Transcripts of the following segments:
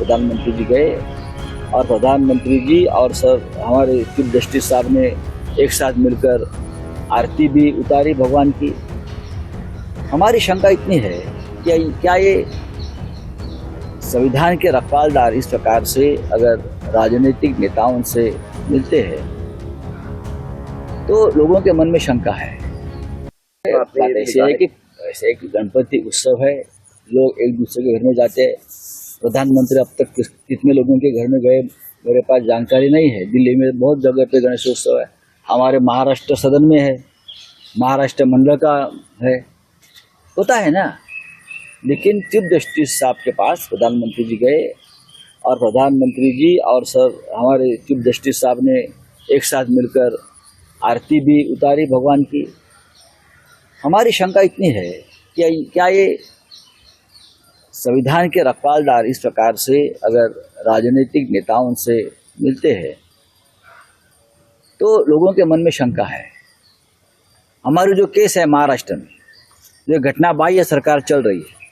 प्रधानमंत्री जी गए और प्रधानमंत्री जी और सर हमारे चीफ जस्टिस साहब ने एक साथ मिलकर आरती भी उतारी भगवान की। हमारी शंका इतनी है कि क्या ये संविधान के रखवालदार इस प्रकार से अगर राजनीतिक नेताओं से मिलते हैं तो लोगों के मन में शंका है। बात ऐसे है कि गणपति उत्सव है, लोग एक दूसरे के घर में जाते हैं। प्रधानमंत्री अब तक कितने लोगों के घर में गए मेरे पास जानकारी नहीं है। दिल्ली में बहुत जगह पे गणेशोत्सव है, हमारे महाराष्ट्र सदन में है, महाराष्ट्र मंडल का है, होता है ना। लेकिन चीफ जस्टिस साहब के पास प्रधानमंत्री जी गए और प्रधानमंत्री जी और सर हमारे चीफ जस्टिस साहब ने एक साथ मिलकर आरती भी उतारी भगवान की। हमारी शंका इतनी है कि क्या ये संविधान के रखवालदार इस प्रकार से अगर राजनीतिक नेताओं से मिलते हैं तो लोगों के मन में शंका है। हमारी जो केस है महाराष्ट्र में, जो घटना बाह्य सरकार चल रही है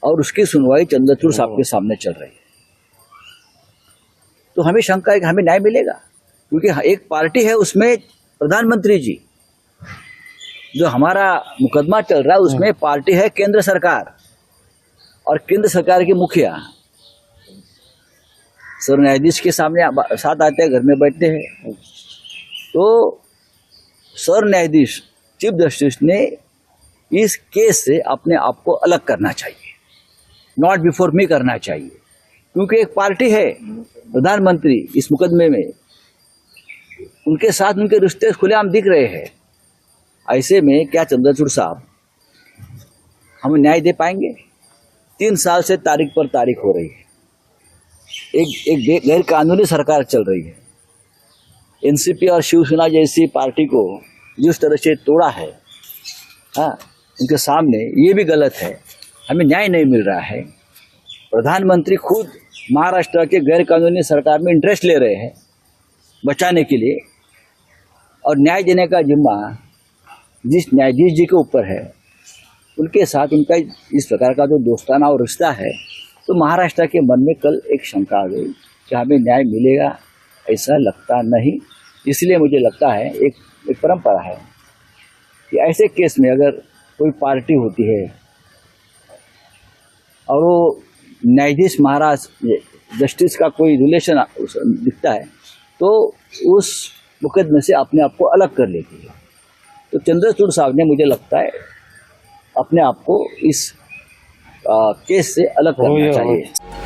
और उसकी सुनवाई चंद्रचूड़ साहब के सामने चल रही है, तो हमें शंका है कि हमें न्याय मिलेगा। क्योंकि एक पार्टी है उसमें प्रधानमंत्री जी, जो हमारा मुकदमा चल रहा है उसमें पार्टी है केंद्र सरकार, और केंद्र सरकार के मुखिया सर न्यायाधीश के सामने साथ आते हैं, घर में बैठते हैं। तो सर न्यायाधीश चीफ जस्टिस ने इस केस से अपने आप को अलग करना चाहिए, नॉट बिफोर मी करना चाहिए। क्योंकि एक पार्टी है प्रधानमंत्री इस मुकदमे में, उनके साथ उनके रिश्ते खुलेआम दिख रहे हैं। ऐसे में क्या चंद्रचूड़ साहब हमें न्याय दे पाएंगे? 3 साल से तारीख पर तारीख हो रही है, एक गैर कानूनी सरकार चल रही है। एनसीपी और शिवसेना जैसी पार्टी को जिस तरह से तोड़ा है, हाँ, उनके सामने ये भी गलत है, हमें न्याय नहीं मिल रहा है। प्रधानमंत्री खुद महाराष्ट्र के गैर कानूनी सरकार में इंटरेस्ट ले रहे हैं बचाने के लिए, और न्याय देने का जिम्मा जिस न्यायाधीश जी के ऊपर है, उनके साथ उनका इस प्रकार का जो दोस्ताना और रिश्ता है, तो महाराष्ट्र के मन में कल एक शंका आ गई कि हमें न्याय मिलेगा, ऐसा लगता नहीं। इसलिए मुझे लगता है एक परंपरा है कि ऐसे केस में अगर कोई पार्टी होती है और वो न्यायाधीश महाराज जस्टिस का कोई रिलेशन दिखता है तो उस मुकदमे से अपने आप को अलग कर लेती है। तो चंद्रचूड़ साहब ने, मुझे लगता है, अपने आप को इस केस से अलग करना चाहिए।